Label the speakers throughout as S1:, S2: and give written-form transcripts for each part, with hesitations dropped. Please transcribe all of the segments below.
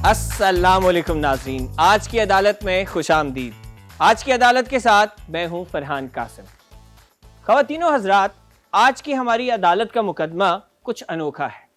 S1: अस्सलामुअलैकुम नाज़रीन, आज की अदालत में खुशामदीद। आज की अदालत के साथ मैं हूं फरहान कासिम। ख़वातीनो हज़रात, आज की हमारी अदालत का मुकदमा कुछ अनोखा है।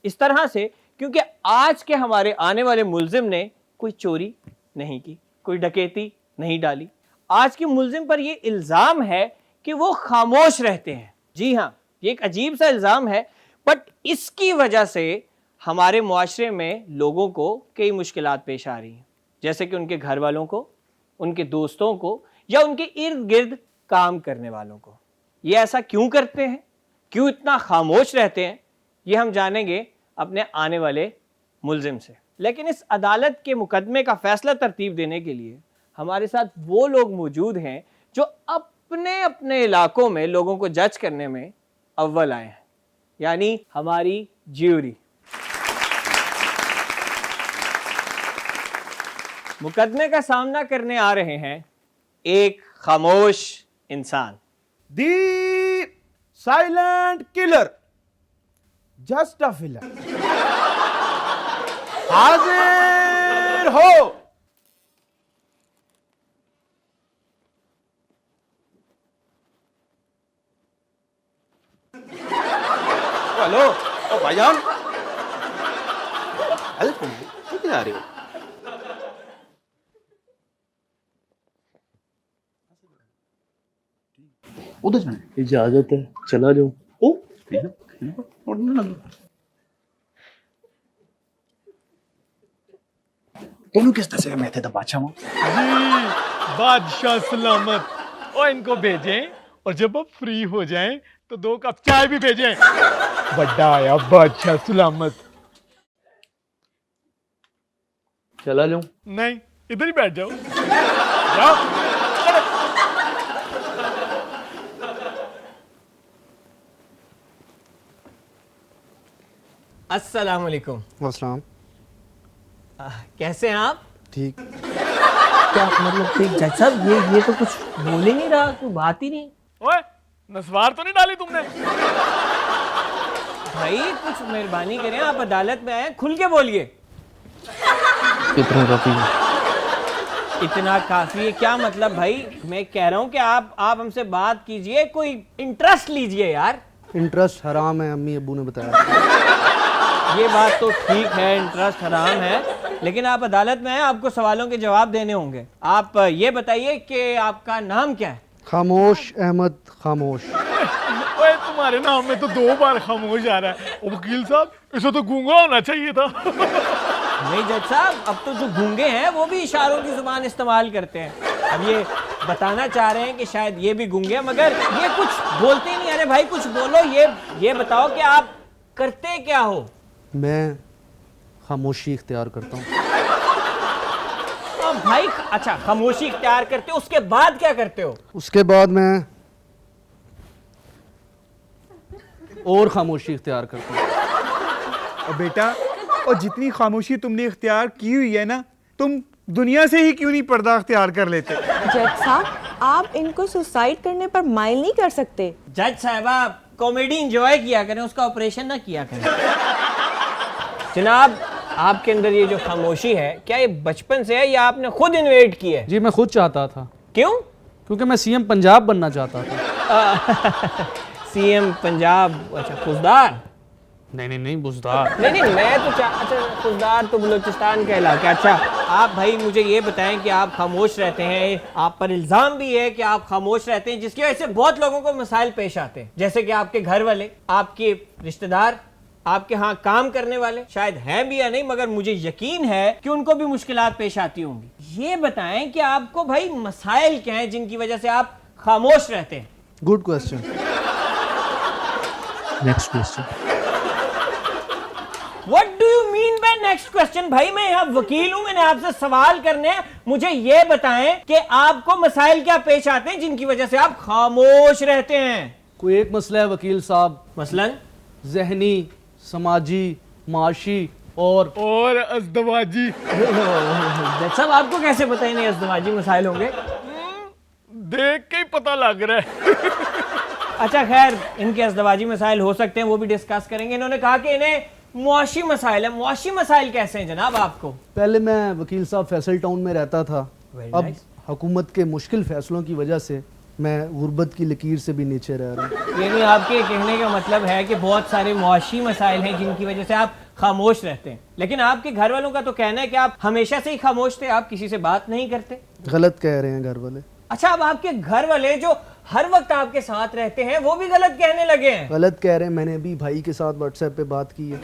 S1: इस तरह से क्योंकि आज के हमारे आने वाले मुल्ज़िम ने कोई चोरी नहीं की, कोई डकैती नहीं डाली। आज के मुल्ज़िम पर यह इल्ज़ाम है कि वो खामोश रहते हैं। जी हाँ, ये एक अजीब सा इल्ज़ाम है, बट इसकी वजह से हमारे मुआशरे में लोगों को कई मुश्किलात पेश आ रही हैं, जैसे कि उनके घर वालों को, उनके दोस्तों को या उनके इर्द गिर्द काम करने वालों को। ये ऐसा क्यों करते हैं, क्यों इतना खामोश रहते हैं, ये हम जानेंगे अपने आने वाले मुल्ज़िम से। लेकिन इस अदालत के मुकदमे का फैसला तरतीब देने के लिए हमारे साथ वो लोग मौजूद हैं जो अपने अपने इलाकों में लोगों को जज करने में अव्वल आए हैं, यानी हमारी ज्यूरी। मुकदमे का सामना करने आ रहे हैं एक खामोश इंसान,
S2: दी silent killer, just a filler. हाजिर हो।
S3: हेलो, ओ भाईजान, अरे तुम किधर जा रहे हो? उधर जाना है।
S4: इजाजत है, चला जाऊं।
S3: ओ, उड़ने लगा। दोनों किस तरह से मैं थे बादशाह वहाँ?
S5: जी बादशाह सलामत। और इनको भेजें और जब आप फ्री हो जाएं तो 2 कप चाय भी भेजें। बड़ा आया बादशाह सलामत।
S4: चला जाऊं।
S5: नहीं, इधर ही बैठ जाओ। जाओ।
S1: अस्सलाम वालेकुम।
S2: अस्सलाम।
S1: कैसे हैं आप?
S2: ठीक।
S1: क्या मतलब ठीक जज साहब, ये तो कुछ बोल ही नहीं रहा, कोई बात ही नहीं।
S5: ओए, नस्वार तो नहीं डाली तुमने?
S1: भाई कुछ मेहरबानी करें, आप अदालत में आए, खुल के बोलिए।
S4: इतना काफी है।
S1: इतना काफी है क्या मतलब भाई? मैं कह रहा हूँ कि आप हमसे बात कीजिए, कोई इंटरेस्ट लीजिए यार।
S2: इंटरेस्ट हराम है, अम्मी अब्बू ने बताया।
S1: ये बात तो ठीक है, इंटरेस्ट हराम है, लेकिन आप अदालत में हैं, आपको सवालों के जवाब देने होंगे। आप ये बताइए कि आपका नाम क्या है?
S2: खामोश अहमद खामोश।
S5: ओए, तुम्हारे नाम में तो 2 बार खामोश आ रहा है। ओ वकील साहब, इसे तो गूंगा होना चाहिए था।
S1: नहीं जज साहब, अब तो जो गूंगे हैं वो भी इशारों की जुबान इस्तेमाल करते हैं। अब ये बताना चाह रहे हैं कि शायद ये भी गूंगे, मगर ये कुछ बोलते ही नहीं। अरे भाई कुछ बोलो, ये बताओ कि आप करते क्या हो?
S2: मैं खामोशी इख्तियार करता हूँ।
S1: भाई अच्छा, खामोशी इख्तियार करते हो, उसके बाद क्या करते हो?
S2: उसके बाद मैं और खामोशी इख्तियार करता हूँ।
S6: और बेटा, और जितनी खामोशी तुमने इख्तियार की हुई है ना, तुम दुनिया से ही क्यों नहीं पर्दा इख्तियार कर लेते?
S7: जज साहब, आप इनको सुसाइड करने पर माइल नहीं कर सकते।
S1: जज साहबा, कॉमेडी एंजॉय किया करें, उसका ऑपरेशन ना किया करें। जनाब, आपके अंदर ये जो खामोशी है, क्या ये बचपन से है या आपने खुद इन्वेट की है?
S4: जी मैं खुद चाहता था।
S1: क्यों?
S4: क्योंकि मैं सीएम पंजाब बनना चाहता था।
S1: सीएम पंजाब? अच्छा, खुशदार?
S4: नहीं बुजदार।
S1: नहीं, मैं तो अच्छा, खुशदार तो बलूचिस्तान का इलाका। अच्छा, आप भाई मुझे ये बताएं कि आप खामोश रहते हैं, आप पर इल्ज़ाम भी है कि आप खामोश रहते हैं, जिसकी वजह से बहुत लोगों को मसाइल पेश आते हैं, जैसे कि आपके घर वाले, आपके रिश्तेदार, आपके यहाँ काम करने वाले, शायद हैं भी या नहीं, मगर मुझे यकीन है कि उनको भी मुश्किलात पेश आती होंगी। ये बताएं कि आपको भाई मसाइल क्या हैं जिनकी वजह से आप खामोश रहते हैं?
S2: Good question.
S4: Next question.
S1: What do you mean by next question? भाई मैं यहाँ वकील हूँ, मैंने आपसे सवाल करने हैं, मुझे ये बताएं कि आपको मसाइल क्या पेश आते हैं जिनकी वजह से आप खामोश रहते हैं?
S4: कोई एक मसला है वकील साहब,
S1: मसलन
S4: जहनी, समाजी, माशी और
S5: अज़दवाजी।
S1: जज साहब, आपको कैसे पता ही नहीं अज़दवाजी मसाइल होंगे?
S5: देख के ही पता लग रहा है।
S1: अच्छा खैर, इनके अज़दवाजी मसाइल हो सकते हैं, वो भी डिस्कस करेंगे। इन्होंने कहा कि इन्हें मुआशी मसाइल है। मुआशी मसाइल कैसे हैं जनाब आपको?
S2: पहले मैं वकील साहब फैसल टाउन में रहता था,
S1: Very
S2: अब
S1: nice.
S2: हुकूमत के मुश्किल फैसलों की वजह से मैं गुर्बत की लकीर से भी नीचे रह रहा हूँ।
S1: यानी आपके कहने का मतलब है कि बहुत सारे मुआशी मसाइल हैं जिनकी वजह से आप खामोश रहते हैं, लेकिन आपके घर वालों का तो कहना है कि आप हमेशा से ही खामोश थे, आप किसी से बात नहीं करते।
S2: गलत कह रहे हैं घर वाले।
S1: अच्छा, अब आपके घर वाले जो हर वक्त आपके साथ रहते हैं वो भी गलत कहने लगे हैं?
S2: गलत कह रहे हैं। मैंने अभी भाई के साथ व्हाट्सएप पे बात की है।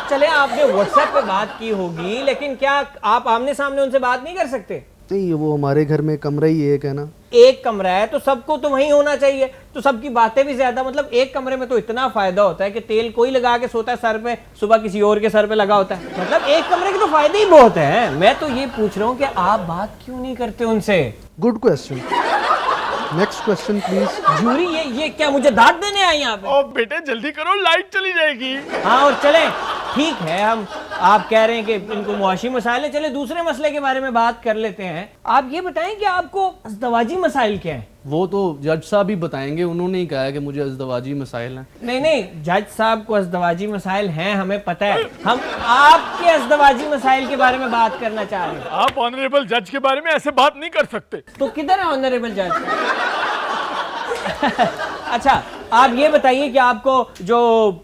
S1: चले, आपने व्हाट्सएप पे बात की होगी, लेकिन क्या आप आमने सामने उनसे बात नहीं कर सकते?
S2: नहीं, वो हमारे घर में कमरा ही एक है ना।
S1: एक कमरा है तो सबको तो वहीं होना चाहिए, तो सबकी बातें भी ज्यादा, मतलब एक कमरे में तो इतना फायदा होता है कि तेल कोई लगा के सोता है सर पे, सुबह किसी और के सर पे लगा होता है। मतलब एक कमरे के तो फायदे ही बहुत हैं। मैं तो ये पूछ रहा हूँ कि आप बात क्यों नहीं करते उनसे?
S2: Good question. Next question please.
S1: Jury, ये क्या मुझे दाद देने आई यहाँ पे?
S5: ओ बेटे जल्दी करो, लाइट चली जाएगी।
S1: हाँ, और चले, ठीक है, हम आप कह रहे हैं कि इनको मुआशी मसाइल है, चले दूसरे मसले के बारे में बात कर लेते हैं। आप ये बताएं कि आपको अज़दवाजी मसाइल क्या है?
S2: वो तो जज साहब ही बताएंगे, उन्होंने ही कहा है कि मुझे अज़दवाजी मसाइल हैं।
S1: नहीं, जज साहब को अज़दवाजी मसाइल हैं, हमें पता है। हम आपके अज़दवाजी मसाइल के बारे में बात करना चाह रहे हैं।
S5: आप ऑनरेबल जज के बारे में ऐसे बात नहीं कर सकते।
S1: तो किधर है ऑनरेबल जज? अच्छा, आप ये बताइए कि आपको जो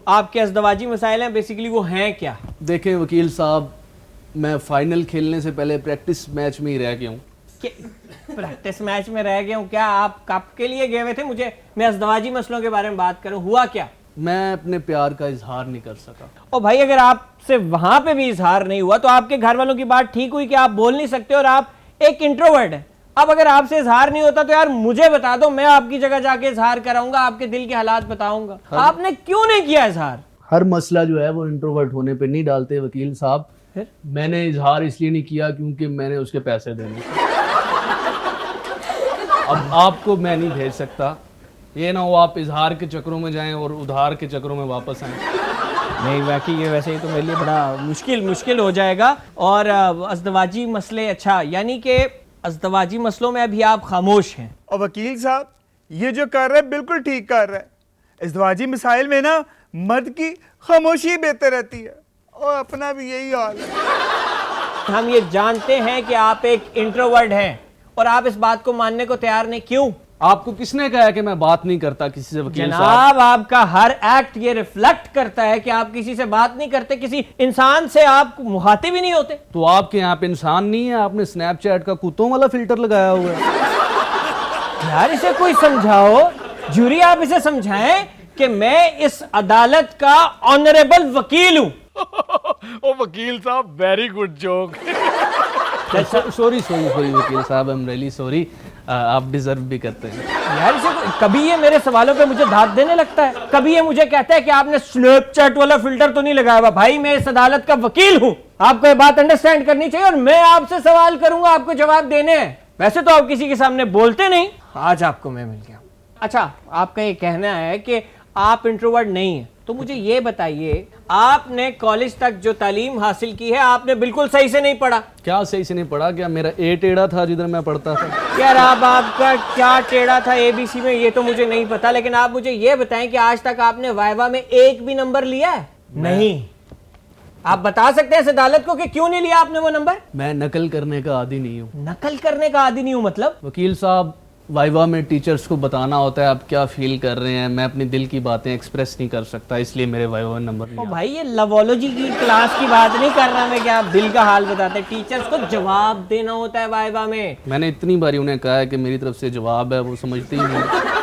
S1: आपके अज़दवाजी मसाइल हैं बेसिकली वो हैं क्या?
S2: देखें वकील साहब, मैं फाइनल खेलने से पहले प्रैक्टिस मैच में ही रह गया हूँ।
S1: प्रैक्टिस मैच में रह गए हूँ? क्या आप कप के लिए गए हुए थे? मैं अज़दवाजी मसलों के बारे में बात करूँ, हुआ क्या?
S2: मैं अपने प्यार का इजहार नहीं कर सका।
S1: और भाई, अगर आपसे वहां पे भी इजहार नहीं हुआ तो आपके घर वालों की बात ठीक हुई कि आप बोल नहीं सकते और आप एक इंट्रोवर्ट है। अब अगर आपसे इजहार नहीं होता तो यार मुझे बता दो, मैं आपकी जगह जाके इजहार कराऊंगा, आपके दिल के हालात बताऊंगा। आपने क्यों नहीं किया इजहार?
S2: हर मसला जो है वो इंट्रोवर्ट होने पे नहीं डालते वकील साहब। मैंने इजहार इसलिए नहीं किया क्योंकि मैंने उसके पैसे देने। अब आपको मैं नहीं भेज सकता, ये ना हो आप इजहार के चक्रों में जाएं और उधार के चक्रों में वापस आएं।
S1: नहीं, वाकई ये वैसे ही तो मेरे लिए बड़ा मुश्किल हो जाएगा। और अज़दवाजी मसले, अच्छा, यानी कि अज़दवाजी मसलों में अभी आप खामोश हैं।
S6: और वकील साहब ये जो कर रहा है बिल्कुल ठीक कर रहा है। इज़दवाजी मसाइल में ना मर्द की खामोशी बेहतर रहती है, और अपना भी यही हाल है।
S1: हम ये जानते हैं कि आप एक इंट्रोवर्ट हैं और आप इस बात को मानने को तैयार नहीं, क्यों?
S2: आपको किसने कहा है कि मैं बात नहीं करता किसी से वकील साहब?
S1: जनाब, आपका हर एक्ट ये रिफ्लेक्ट करता है कि आप किसी से बात नहीं करते, किसी इंसान से आप मुखातिब ही नहीं होते।
S2: तो आपके यहाँ पे इंसान नहीं है, आपने स्नैपचैट का कुत्तों वाला फिल्टर लगाया हुआ है।
S1: यार इसे कोई समझाओ, जूरी आप इसे समझाएं कि मैं इस अदालत का ऑनरेबल वकील हूं।
S5: ओ वकील साहब, वेरी गुड जोक।
S2: सॉरी वकील साहब, आई एम रियली सॉरी। आप डिजर्व भी करते हैं।
S1: यार इसे कभी ये मेरे सवालों पे मुझे दाद देने लगता है, कभी ये मुझे कहता है कि आपने स्नैपचैट वाला फिल्टर तो नहीं लगाया हुआ। भाई, मैं इस अदालत का वकील हूं, आपको ये बात अंडरस्टैंड करनी चाहिए, और मैं आपसे सवाल करूंगा, आपको जवाब देने हैं। वैसे तो आप किसी के सामने बोलते नहीं, आज आपको मैं मिल गया। अच्छा, आपका ये कहना है कि आप इंट्रोवर्ट नहीं है, तो मुझे ये बताइए, आपने कॉलेज तक जो तालीम हासिल की है आपने बिल्कुल सही से नहीं पढ़ा।
S2: क्या सही से नहीं पढ़ा? क्या मेरा ए टेढ़ा था जिधर मैं पढ़ता था?
S1: यार अब आपका क्या टेढ़ा था एबीसी में ये तो मुझे नहीं पता, लेकिन आप मुझे ये बताएं कि आज तक आपने वाइवा में एक भी नंबर लिया है? नहीं। आप बता सकते हैं इस अदालत को कि क्यों नहीं लिया आपने वो नंबर?
S2: मैं नकल करने का आदी नहीं हूँ।
S1: नकल करने का आदी नहीं हूँ मतलब?
S2: वकील साहब, वाइवा में टीचर्स को बताना होता है आप क्या फील कर रहे हैं, मैं अपनी दिल की बातें एक्सप्रेस नहीं कर सकता, इसलिए मेरे वाइवा में नंबर
S1: ओ
S2: नहीं आया।
S1: भाई, ये लवोलॉजी की क्लास की बात नहीं कर रहा मैं कि आप दिल का हाल बताते। टीचर्स को जवाब देना होता है वाइवा में।
S2: मैंने इतनी बारी उन्हें कहा है कि मेरी तरफ से जवाब है, वो समझते ही नहीं।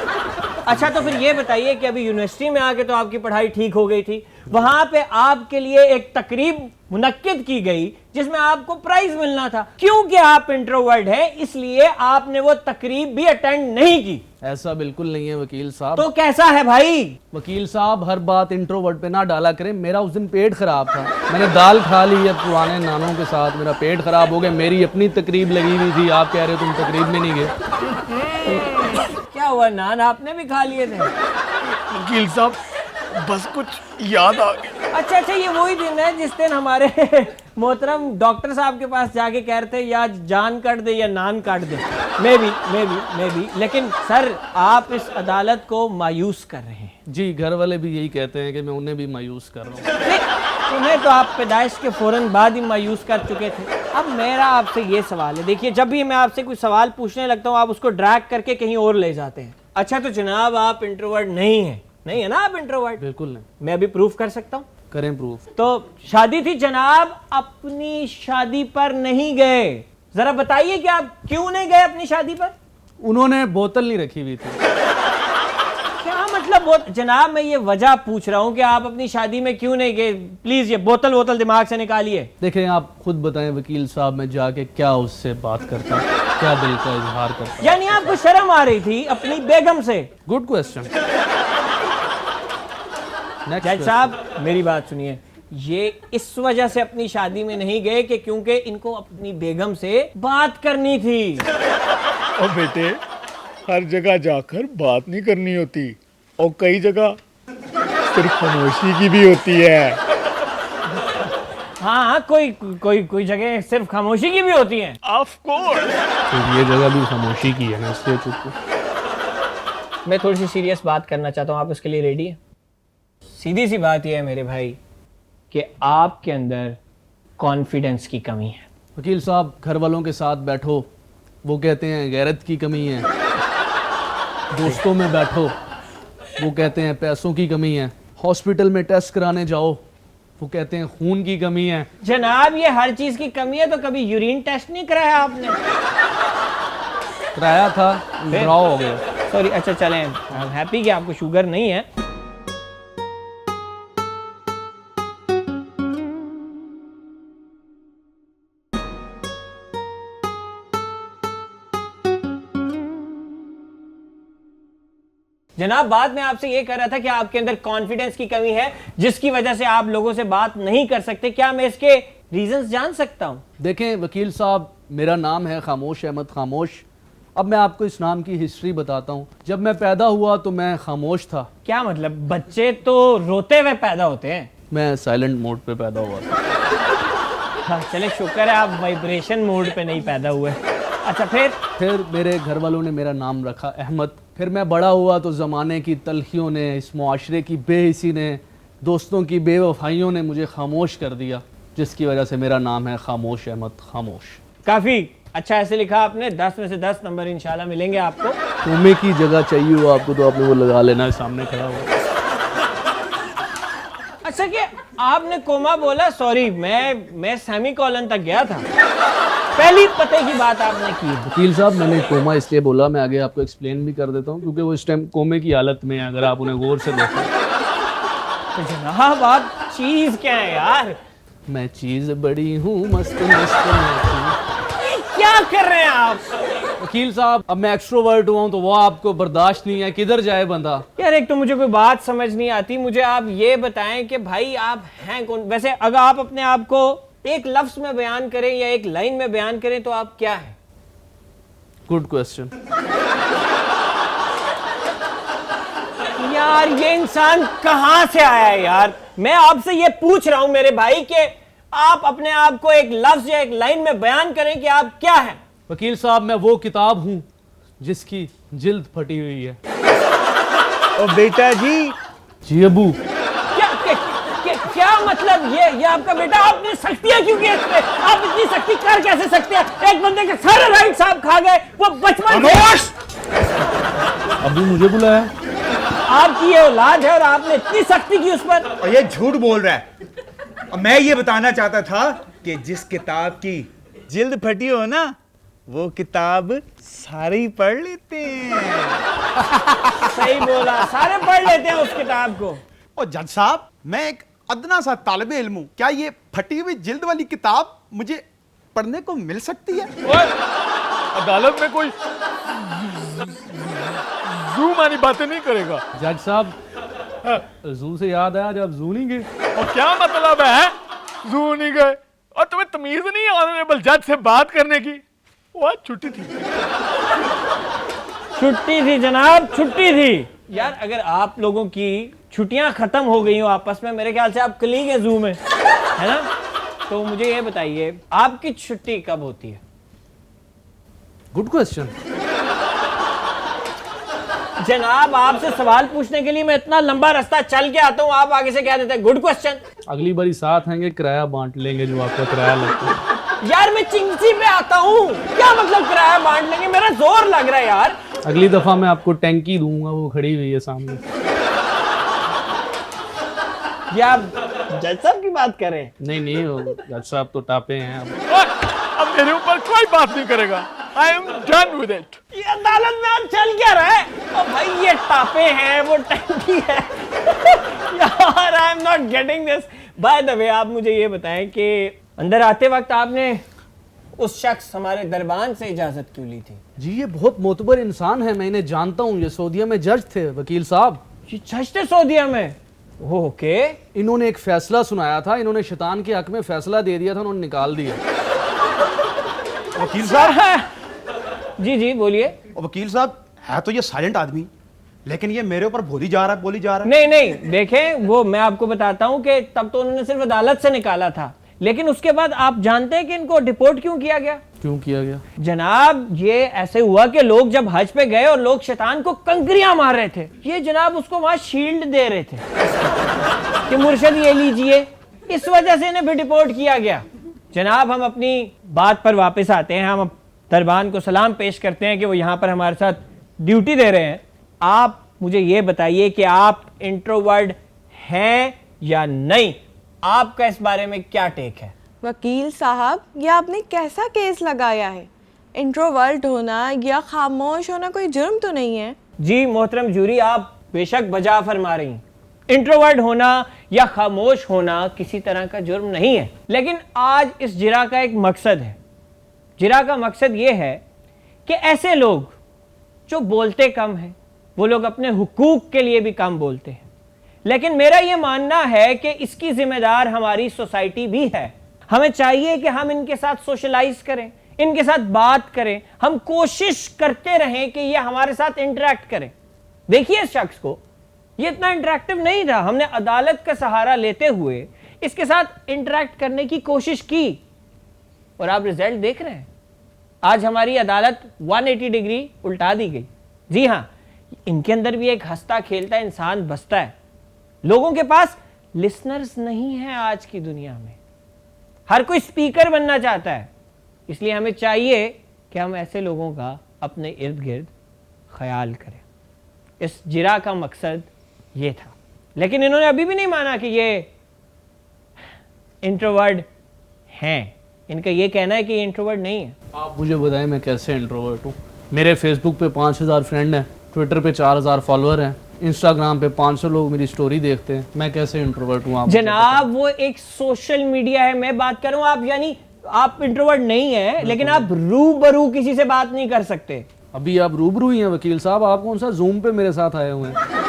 S1: अच्छा, तो फिर ये बताइए कि अभी यूनिवर्सिटी में आके तो आपकी पढ़ाई ठीक हो गई थी, वहां पे आपके लिए एक तकरीब मुनक्किद की गई जिसमें आपको प्राइज मिलना था, क्योंकि आप इंट्रोवर्ट हैं इसलिए आपने वो तकरीब भी अटेंड नहीं की।
S2: ऐसा बिल्कुल नहीं है वकील साहब।
S1: तो कैसा है भाई?
S2: वकील साहब, हर बात इंट्रोवर्ट पे ना डाला करें। मेरा उस दिन पेट खराब था, मैंने दाल खा ली है पुराने नानों के साथ, मेरा पेट खराब हो गया। मेरी अपनी तकरीब लगी हुई थी, आप कह रहे हो तुम तकरीब में नहीं गए।
S1: क्या हुआ, नान आपने भी खा लिए थे?
S5: वकील साहब, बस कुछ याद आ गया।
S1: अच्छा, ये वही दिन है जिस दिन हमारे मोहतरम डॉक्टर साहब के पास जाके कह रहे थे या जान काट दे या नान काट दे। मैं भी लेकिन सर आप इस अदालत को मायूस कर रहे हैं।
S2: जी, घर वाले भी यही कहते हैं कि मैं उन्हें भी मायूस कर रहा हूँ।
S1: नहीं, उन्हें तो आप पैदाइश के फौरन बाद ही मायूस कर चुके थे। अब मेरा आपसे ये सवाल है, देखिए जब भी मैं आपसे कोई सवाल पूछने लगता हूँ आप उसको ड्रैग करके कहीं और ले जाते हैं। अच्छा, तो जनाब आप इंट्रोवर्ट नहीं है ना? आप इंट्रोवर्ट
S2: बिल्कुल नहीं।
S1: मैं अभी प्रूफ कर सकता हूँ।
S2: करें प्रूफ।
S1: तो शादी थी जनाब, अपनी शादी पर नहीं गए। जरा बताइए कि आप क्यों नहीं गए अपनी शादी पर?
S2: उन्होंने बोतल नहीं रखी हुई थी।
S1: क्या मतलब? जनाब मैं ये वजह पूछ रहा हूँ कि आप अपनी शादी में क्यों नहीं गए। प्लीज ये बोतल दिमाग से निकालिए।
S2: देखें, आप खुद बताएं वकील साहब, मैं जाके क्या उससे बात करता, क्या दिल का इजहार करता।
S1: यानी आपको शर्म आ रही थी अपनी बेगम से?
S2: Good question.
S1: जज साहब मेरी बात सुनिए, ये इस वजह से अपनी शादी में नहीं गए कि क्योंकि इनको अपनी बेगम से बात करनी थी।
S5: और बेटे, हर जगह जाकर बात नहीं करनी होती, और कई जगह सिर्फ खामोशी की भी होती है।
S1: हाँ, कोई जगह सिर्फ खामोशी की भी होती है।
S5: Of course.
S2: तो ये जगह भी खामोशी की है ना, इसलिए चुप।
S1: मैं थोड़ी सी सीरियस बात करना चाहता हूँ, आप उसके लिए रेडी हैं? सीधी सी बात यह है मेरे भाई कि आपके अंदर कॉन्फिडेंस की कमी है।
S2: वकील साहब, घर वालों के साथ बैठो, वो कहते हैं गैरत की कमी है। दोस्तों में बैठो, वो कहते हैं पैसों की कमी है। हॉस्पिटल में टेस्ट कराने जाओ, वो कहते हैं खून की कमी है।
S1: जनाब ये हर चीज की कमी है, तो कभी यूरिन टेस्ट नहीं कराया आपने?
S2: कराया था, ड्रॉ हो गया।
S1: सॉरी, अच्छा चलें, आई एम हैप्पी कि आपको शुगर नहीं है। जनाब बात मैं आपसे ये कर रहा था कि आपके अंदर कॉन्फिडेंस की कमी है जिसकी वजह से आप लोगों से बात नहीं कर सकते। क्या मैं इसके रीजंस जान सकता हूं?
S2: देखें वकील साहब, मेरा नाम है खामोश अहमद खामोश। अब मैं आपको इस नाम की हिस्ट्री बताता हूं। जब मैं पैदा हुआ तो मैं खामोश था।
S1: क्या मतलब? बच्चे तो रोते हुए पैदा होते हैं।
S2: मैं साइलेंट मोड पे पैदा हुआ था।
S1: हाँ, चले शुक्र है आप वाइब्रेशन मोड पे नहीं पैदा हुए। अच्छा, फिर
S2: मेरे घर वालों ने मेरा नाम रखा अहमद। फिर मैं बड़ा हुआ तो ज़माने की तलखियों ने, इस मुआशरे की बेहिसी ने, दोस्तों की बेवफाइयों ने मुझे खामोश कर दिया, जिसकी वजह से मेरा नाम है खामोश अहमद खामोश।
S1: काफ़ी अच्छा ऐसे लिखा आपने। 10 में से 10 नंबर इंशाल्लाह मिलेंगे आपको।
S2: कोमे की जगह चाहिए हो आपको तो आपने वो लगा लेना है, सामने खड़ा हुआ।
S1: अच्छा कि आपने कोमा बोला, सॉरी मैं सेमीकोलन तक गया था। पहली पते की बात आपने की।
S2: वकील साहब, मैंने कोमा इसलिए बोला, मैं आगे आपको एक्सप्लेन भी कर देता हूँ, क्योंकि वो इस टाइम कोमे की हालत में है, अगर आप उन्हें गौर से देखें।
S1: तो जनाब आप चीज क्या है यार?
S2: मैं चीज बड़ी हूँ, मस्त मस्त।
S1: क्या कर रहे हैं आप?
S2: वकील साहब, अब मैं एक्सट्रोवर्ट हुआ हूँ तो वो आपको बर्दाश्त नहीं है, किधर जाए बंदा।
S1: यार एक तो मुझे कोई बात समझ नहीं आती। मुझे आप ये बताएं कि भाई आप हैं कौन? वैसे अगर आप अपने आप को एक लफ्ज में बयान करें या एक लाइन में बयान करें तो आप क्या हैं?
S2: Good question.
S1: यार ये इंसान कहां से आया है यार? मैं आपसे ये पूछ रहा हूं मेरे भाई कि आप अपने आप को एक लफ्ज या एक लाइन में बयान करें कि आप क्या हैं।
S2: वकील साहब, मैं वो किताब हूँ जिसकी जिल्द फटी हुई है।
S6: ओ बेटा जी।
S2: जी अबू।
S1: क्या मतलब? ये आपका बेटा? आपने सख्तियां क्यों की इसमें? आप इतनी सख्ती कर कैसे सकते हैं? एक बंदे के सारे राइट्स आप खा गए, वो बचपन से।
S2: अबू मुझे बुलाया?
S1: आपकी ये औलाद है और आपने इतनी सख्ती की उस पर?
S6: और ये झूठ बोल रहा है। और मैं ये बताना चाहता था कि जिस किताब की जिल्द फटी हो ना, वो किताब सारे ही पढ़ लेते हैं।
S1: सही बोला, सारे पढ़ लेते हैं उस किताब को।
S3: और जज साहब, मैं एक अदना सा तालिबे इल्म हूँ, क्या ये फटी हुई जिल्द वाली किताब मुझे पढ़ने को मिल सकती है?
S5: अदालत में कोई जू मानी बातें नहीं करेगा।
S2: जज साहब, जू से याद आया, जब जू नहीं गए।
S5: और क्या मतलब है जू नहीं गए? और तुम्हें तमीज नहीं ऑनरेबल जज से बात करने की? वो आज छुट्टी थी।
S1: छुट्टी थी जनाब, छुट्टी थी। यार अगर आप लोगों की छुट्टियां खत्म हो गई हो आपस में, मेरे ख्याल से आप कलीग हैं जू में, है ना? तो मुझे ये बताइए आपकी छुट्टी कब होती है?
S2: Good question.
S1: जनाब आपसे सवाल पूछने के लिए मैं इतना लंबा रास्ता चल के आता हूँ, आप आगे से कह देते हैं गुड क्वेश्चन।
S2: अगली बारी साथ आएंगे, किराया बांट लेंगे जो आपका किराया लगता है।
S1: यार मैं चिंची पे आता हूँ, क्या मतलब किराया बांट लेंगे? मेरा जोर लग रहा है यार।
S2: अगली दफा मैं आपको टैंकी दूंगा, वो खड़ी हुई है सामने।
S1: या जज साहब की बात करें?
S2: नहीं वो जज साहब तो टापे हैं अब।
S5: अब मेरे ऊपर कोई बात नहीं करेगा। I am done with it.
S1: ये अदालत में आज चल क्या रहा है? ओ भाई ये टापे हैं, वो टंकी है। यार I am not getting this. By the way आप मुझे ये बताएं कि अंदर आते वक्त आपने उस शख्स हमारे दरबान से इजाजत क्यों ली थी?
S2: जी ये बहुत मोतबर इंसान है, मैं इन्हें जानता हूँ। ये सऊदीया में जज थे, वकील साहब।
S1: ये जज थे सऊदीया में? ओके।
S2: इन्होंने एक फैसला सुनाया था, इन्होंने शैतान के हक में फैसला दे दिया था, उन्होंने निकाल दिया।
S3: वकील साहब,
S1: जी जी बोलिए।
S3: वकील साहब है तो ये साइलेंट आदमी, लेकिन ये मेरे ऊपर बोली जा रहा है।
S1: नहीं नहीं देखें, वो मैं आपको बताता हूं कि तब तो उन्होंने सिर्फ अदालत से निकाला था, लेकिन उसके बाद आप जानते हैं कि इनको डिपोर्ट क्यों किया गया?
S2: क्यों किया गया?
S1: जनाब ये ऐसे हुआ कि लोग जब हज पे गए और लोग शैतान को कंकरियां मार रहे थे, ये जनाब उसको वहां शील्ड दे रहे थे कि मुर्शिद ये लीजिए, इस वजह से इन्हें भी डिपोर्ट किया गया। जनाब हम अपनी बात पर वापस आते हैं। हम दरबान को सलाम पेश करते हैं कि वो यहाँ पर हमारे साथ ड्यूटी दे रहे हैं। आप मुझे ये बताइए कि आप इंट्रोवर्ट हैं या नहीं? आपका इस बारे में क्या टेक है?
S7: वकील साहब ये आपने कैसा केस लगाया है? इंट्रोवर्ट होना या खामोश होना कोई जुर्म तो नहीं है।
S1: जी मोहतरम जूरी, आप बेशक बजा फरमा रही हैं। इंट्रोवर्ट होना या खामोश होना किसी तरह का जुर्म नहीं है, लेकिन आज इस जिरा का एक मकसद है। जिरा का मकसद ये है कि ऐसे लोग जो बोलते कम हैं, वो लोग अपने हुकूक के लिए भी कम बोलते हैं, लेकिन मेरा ये मानना है कि इसकी जिम्मेदार हमारी सोसाइटी भी है। हमें चाहिए कि हम इनके साथ सोशलाइज करें, इनके साथ बात करें, हम कोशिश करते रहें कि ये हमारे साथ इंटरेक्ट करें। देखिए इस शख्स को, ये इतना इंटरेक्टिव नहीं था, हमने अदालत का सहारा लेते हुए इसके साथ इंटरेक्ट करने की कोशिश की और आप रिजल्ट देख रहे हैं। आज हमारी अदालत 180 डिग्री उल्टा दी गई। जी हाँ, इनके अंदर भी एक हंसता खेलता इंसान बसता है। लोगों के पास लिसनर्स नहीं है आज की दुनिया में, हर कोई स्पीकर बनना चाहता है। इसलिए हमें चाहिए कि हम ऐसे लोगों का अपने इर्द गिर्द ख्याल करें। इस जिरा का मकसद ये था, लेकिन इन्होंने अभी भी नहीं माना कि ये इंट्रोवर्ट हैं। इनका ये कहना है कि ये इंट्रोवर्ट नहीं है।
S2: आप मुझे बताएं मैं कैसे इंट्रोवर्ट हूँ? मेरे फेसबुक पे 5000 फ्रेंड हैं, ट्विटर पे 4000 फॉलोअर हैं, इंस्टाग्राम पे 500 लोग मेरी स्टोरी देखते हैं। मैं कैसे इंट्रोवर्ट हूँ? आप
S1: जनाब वो एक सोशल मीडिया है, मैं बात कर रहा हूँ। आप यानी आप इंट्रोवर्ट नहीं है, लेकिन आप रूबरू किसी से बात नहीं कर सकते।
S2: अभी आप रूबरू ही हैं वकील साहब, आप कौन सा जूम पे मेरे साथ आए हुए हैं?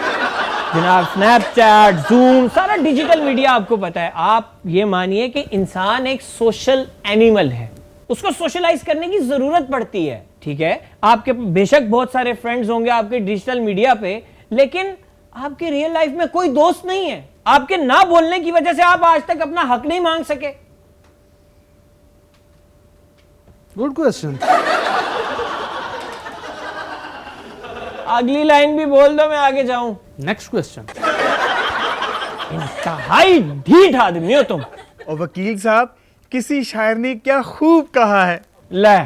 S1: जनाब स्नैपचैट, जूम, सारा डिजिटल मीडिया आपको पता है। आप ये मानिए कि इंसान एक सोशल एनिमल है, उसको सोशलाइज करने की जरूरत पड़ती है। ठीक है, आपके बेशक बहुत सारे फ्रेंड्स होंगे आपके डिजिटल मीडिया पे, लेकिन आपके रियल लाइफ में कोई दोस्त नहीं है। आपके ना बोलने की वजह से आप आज तक अपना हक नहीं मांग सके।
S2: Good question.
S1: अगली लाइन भी बोल दो, मैं आगे जाऊं।
S2: Next question.
S1: इंतहाई ढीठ आदमी हो तुम।
S6: और वकील साहब किसी शायर ने क्या खूब कहा है।
S1: ले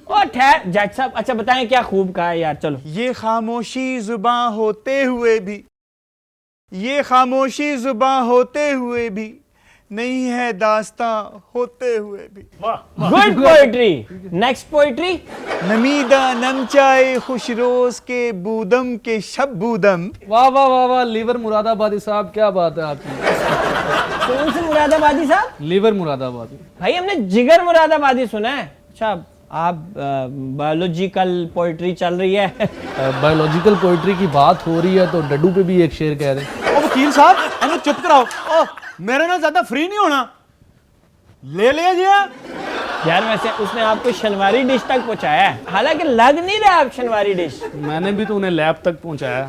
S1: और ठहर जज साहब, अच्छा बताएं क्या खूब कहा है यार। चलो,
S6: ये खामोशी जुबां होते हुए भी, ये खामोशी जुबां होते हुए भी नहीं है दास्तां होते हुए भी।
S1: Good poetry. Next poetry.
S6: नमीदा नमचाए खुशरोज के बूदम के शब बूदम।
S2: वाह वाह वाह वाह, लीवर मुरादाबादी साहब, क्या बात है आपकी।
S1: कौन से मुरादाबादी साहब?
S2: लीवर मुरादाबादी।
S1: भाई हमने जिगर मुरादाबादी सुना है। अच्छा, आप बायोलॉजिकल पोएट्री चल रही है।
S2: बायोलॉजिकल पोइट्री की बात हो रही है तो डड्डू पे भी एक शेर कह दें।
S3: ओ वकील साहब इन्हें चुप कराओ। ओ मेरे ना ज्यादा फ्री नहीं होना, ले लिया जी।
S1: यार वैसे उसने आपको शनवारी डिश तक पहुंचाया है, हालांकि लग नहीं रहा आप शनवारी डिश।
S2: मैंने भी तो उन्हें लैब तक पहुंचाया।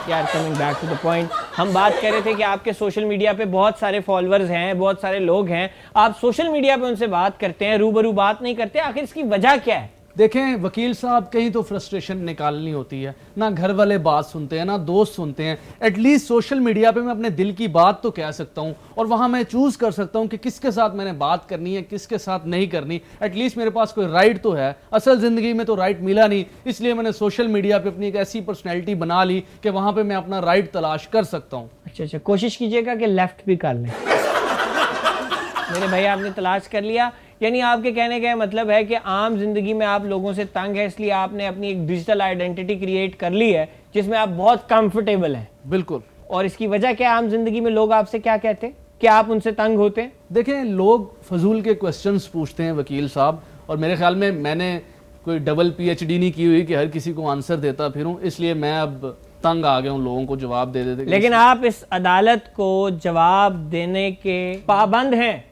S1: यार coming back to the point, हम बात कर रहे थे कि आपके सोशल मीडिया पे बहुत सारे फॉलोअर्स हैं, बहुत सारे लोग हैं, आप सोशल मीडिया पे उनसे बात करते हैं, रूबरू बात नहीं करते, आखिर इसकी वजह क्या है?
S2: देखें वकील साहब, कहीं तो फ्रस्ट्रेशन निकालनी होती है ना, घर वाले बात सुनते हैं ना दोस्त सुनते हैं। एटलीस्ट सोशल मीडिया पे मैं अपने दिल की बात तो कह सकता हूँ, और वहाँ मैं चूज़ कर सकता हूँ कि किसके साथ मैंने बात करनी है, किसके साथ नहीं करनी। एटलीस्ट मेरे पास कोई राइट तो है। असल ज़िंदगी में तो राइट मिला नहीं, इसलिए मैंने सोशल मीडिया पर अपनी एक ऐसी पर्सनैलिटी बना ली कि वहाँ पर मैं अपना राइट तलाश कर सकता हूँ।
S1: अच्छा, कोशिश कीजिएगा कि लेफ्ट भी कर लें। मेरे भाई आपने तलाश कर लिया, यानी आपके कहने का मतलब है कि आम जिंदगी में आप लोगों से तंग है, इसलिए आपने अपनी एक डिजिटल आइडेंटिटी क्रिएट कर ली है जिसमें आप बहुत कंफर्टेबल हैं।
S2: बिल्कुल।
S1: और इसकी वजह क्या है? आम जिंदगी में लोग आपसे क्या कहते हैं? क्या आप उनसे तंग होते हैं?
S2: देखें लोग फजूल के क्वेश्चंस पूछते हैं वकील साहब, और मेरे ख्याल में मैंने कोई डबल PhD नहीं की हुई कि हर किसी को आंसर देता फिरूं, इसलिए मैं अब तंग आ गया हूं लोगों को जवाब दे देते।
S1: लेकिन आप इस अदालत को जवाब देने के पाबंद हैं,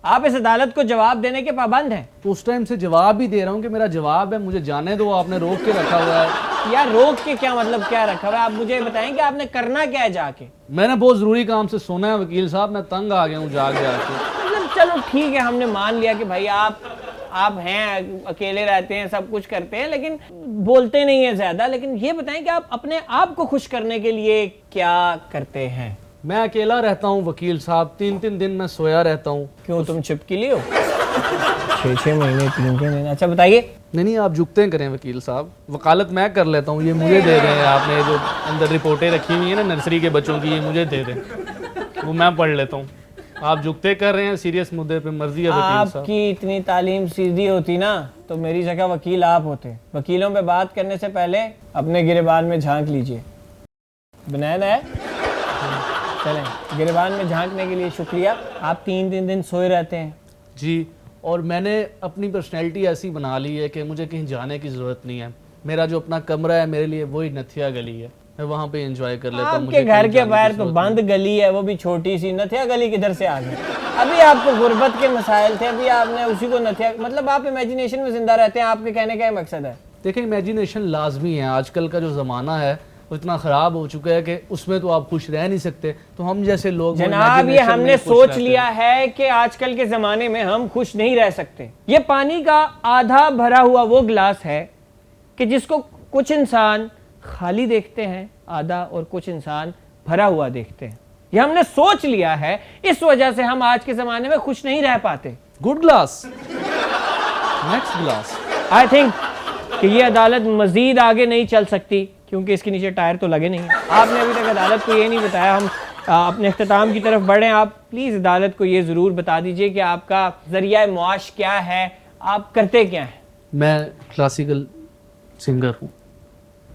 S1: आप इस अदालत को जवाब देने के पाबंद हैं।
S2: तो उस टाइम से जवाब भी दे रहा हूँ कि मेरा जवाब है, मुझे जाने दो, आपने रोक के रखा हुआ है।
S1: यार रोक के क्या मतलब, क्या रखा हुआ है? आप मुझे बताएं कि आपने करना क्या है जाके।
S2: मैंने बहुत जरूरी काम से सोना है वकील साहब, मैं तंग आ गया हूँ जाके।
S1: मतलब चलो ठीक है, हमने मान लिया कि भाई आप हैं, अकेले रहते हैं, सब कुछ करते हैं, लेकिन बोलते नहीं है ज्यादा। लेकिन ये बताएं कि आप अपने आप को खुश करने के लिए क्या करते हैं?
S2: मैं अकेला रहता हूँ वकील साहब, 3-3 दिन मैं सोया रहता हूँ।
S1: क्यों, तुम चिपकली हो? 6-6 महीने 3-3 दिन। अच्छा बताइए।
S2: नहीं आप जुगते करें वकील साहब, वकालत मैं कर लेता हूँ, ये मुझे दे दें। आपने जो अंदर रिपोर्टें रखी हुई है ना नर्सरी के बच्चों की, ये मुझे दे दें, वो मैं पढ़ लेता हूँ। आप जुगते कर रहे हैं सीरियस मुद्दे पे, मर्जी है वकील साहब।
S1: आपकी इतनी तालीम सीधी होती ना तो मेरी जगह वकील आप होते। वकीलों पे बात करने से पहले अपने गिरेबान में झांक लीजिए। बनाया है? चलें, गिरेबान में झांकने के लिए शुक्रिया। आप 3-3 दिन सोए रहते हैं
S2: जी, और मैंने अपनी पर्सनैलिटी ऐसी बना ली है कि मुझे कहीं जाने की ज़रूरत नहीं है। मेरा जो अपना कमरा है मेरे लिए वही नथिया गली है, मैं वहाँ पे एंजॉय कर लेता हूँ।
S1: आपके घर के बाहर तो बंद गली है, वो भी छोटी सी। नथिया गली किधर से आ गई? अभी आपको गुर्बत के मसाइल थे, अभी आपने उसी को नथिया, मतलब आप इमेजिनेशन में जिंदा रहते हैं। आपके कहने का मकसद है?
S2: देखिए इमेजिनेशन लाजमी है, आजकल का जो ज़माना है वो इतना ख़राब हो चुका है कि उसमें तो आप खुश रह नहीं सकते। तो हम जैसे लोग
S1: जनाब, ये हमने सोच लिया है कि आजकल के ज़माने में हम खुश नहीं रह सकते। ये पानी का आधा भरा हुआ वो गिलास है कि जिसको कुछ इंसान खाली देखते हैं आधा, और कुछ इंसान भरा हुआ देखते हैं। ये हमने सोच लिया है, इस वजह से हम आज के ज़माने में खुश नहीं रह पाते।
S2: Good glass, next glass.
S1: I think कि ये अदालत मजीद आगे नहीं चल सकती, क्योंकि इसके नीचे टायर तो लगे नहीं हैं। आपने अभी तक अदालत को ये नहीं बताया। हम अपने अख्ताम की तरफ बढ़ें। आप प्लीज़ अदालत को ये ज़रूर बता दीजिए कि आपका ज़रिया मुआश क्या है, आप करते क्या हैं?
S2: मैं क्लासिकल सिंगर हूँ।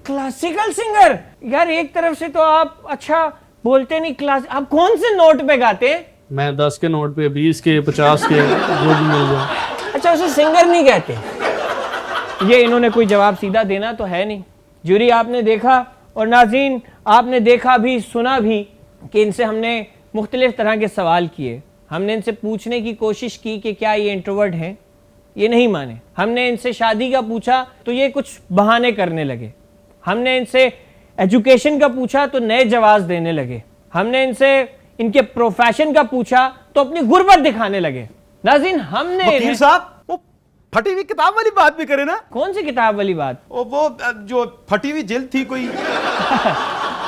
S1: Classical singer? यार एक तरफ से तो आप अच्छा बोलते नहीं, क्लास आप कौन से नोट पे गाते हैं?
S2: मैं 10 के नोट पे, 20 के, 50 के, जो भी मिल जाए।
S1: अच्छा, उसे सिंगर नहीं कहते? ये इन्होंने कोई जवाब सीधा देना तो है नहीं। जूरी आपने देखा, और नाज़रीन आपने देखा भी सुना भी कि इनसे हमने मुख्तलिफ तरह के सवाल किए। हमने इनसे पूछने की कोशिश की कि क्या ये इंट्रोवर्ट हैं, ये नहीं माने। हमने इनसे शादी का पूछा तो ये कुछ बहाने करने लगे। हमने इनसे एजुकेशन का पूछा तो नए जवाब देने लगे। हमने इनसे इनके प्रोफेशन का पूछा तो अपनी गुर्बत दिखाने लगे। नाज़रीन हमने
S3: वकील साहब वो फटी हुई किताब वाली बात भी करे ना।
S1: कौन सी किताब वाली बात?
S3: वो जो फटी हुई जिल्द थी कोई।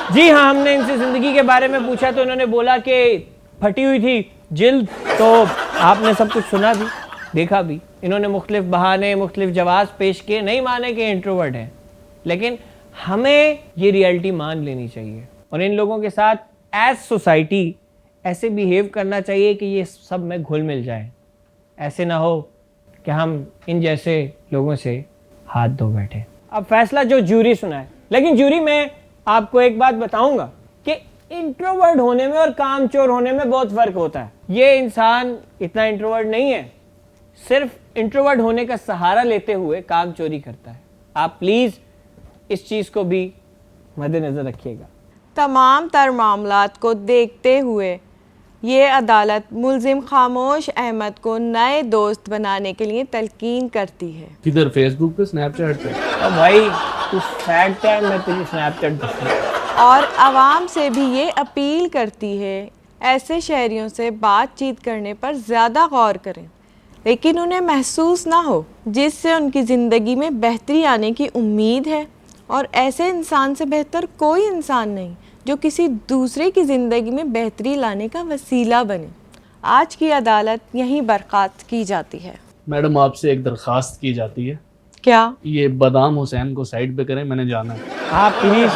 S1: जी हाँ, हमने इनसे जिंदगी के बारे में पूछा तो इन्होंने बोला कि फटी हुई थी जिल्द। तो आपने सब कुछ सुना भी देखा भी। इन्होंने मुख्तलिफ बहाने मुख्तलिफ जवाब पेश किए, नहीं माने कि इंट्रोवर्ट हैं। लेकिन हमें ये रियलिटी मान लेनी चाहिए और इन लोगों के साथ एज सोसाइटी ऐसे बिहेव करना चाहिए कि ये सब में घुल मिल जाए। ऐसे ना हो कि हम इन जैसे लोगों से हाथ धो बैठे। अब फैसला जो जूरी सुनाए, लेकिन जूरी में आपको एक बात बताऊंगा कि इंट्रोवर्ट होने में और कामचोर होने में बहुत फर्क होता है। ये इंसान इतना इंट्रोवर्ट नहीं है, सिर्फ इंट्रोवर्ट होने का सहारा लेते हुए काम चोरी करता है। आप प्लीज़ इस चीज़ को भी मद्देनज़र रखिएगा।
S7: तमाम तर मामलात को देखते हुए ये अदालत मुलजिम खामोश अहमद को नए दोस्त बनाने के लिए तलकीन करती है।
S2: किधर, फेसबुक पे, स्नैपचैट पे?
S1: अब भाई तू फैक्ट है, मैं तुझे स्नैपचैट
S7: और आवाम से भी ये अपील करती है ऐसे शहरियों से बातचीत करने पर ज़्यादा गौर करें, लेकिन उन्हें महसूस ना हो जिससे उनकी ज़िंदगी में बेहतरी आने की उम्मीद है। और ऐसे इंसान से बेहतर कोई इंसान नहीं जो किसी दूसरे की ज़िंदगी में बेहतरी लाने का वसीला बने। आज की अदालत यहीं बर्खास्त की जाती है।
S2: मैडम आपसे एक दरख्वास्त की जाती है,
S7: क्या?
S2: ये बदाम हुसैन को साइड पे करें, मैंने जाना है।
S1: आप प्लीज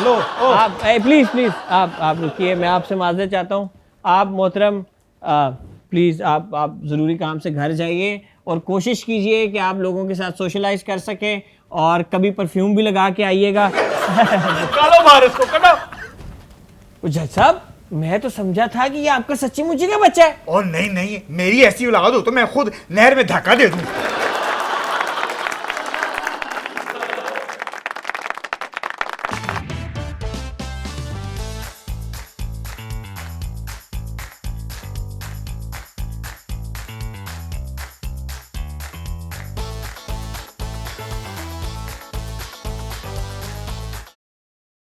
S1: आप प्लीज प्लीज आप रुकिए, मैं आपसे माजरत चाहता हूँ। आप मोहतरम प्लीज़ आप ज़रूरी काम से घर जाइए और कोशिश कीजिए कि आप लोगों के साथ सोशलाइज कर सकें और कभी परफ्यूम भी लगा के आइएगा।
S5: निकालो बाहर इसको, कटो।
S1: जज साहब, मैं तो समझा था कि ये आपका सच्ची मुच्ची का बच्चा है।
S6: और नहीं, मेरी ऐसी औलाद हो तो मैं खुद नहर में धक्का दे दूं।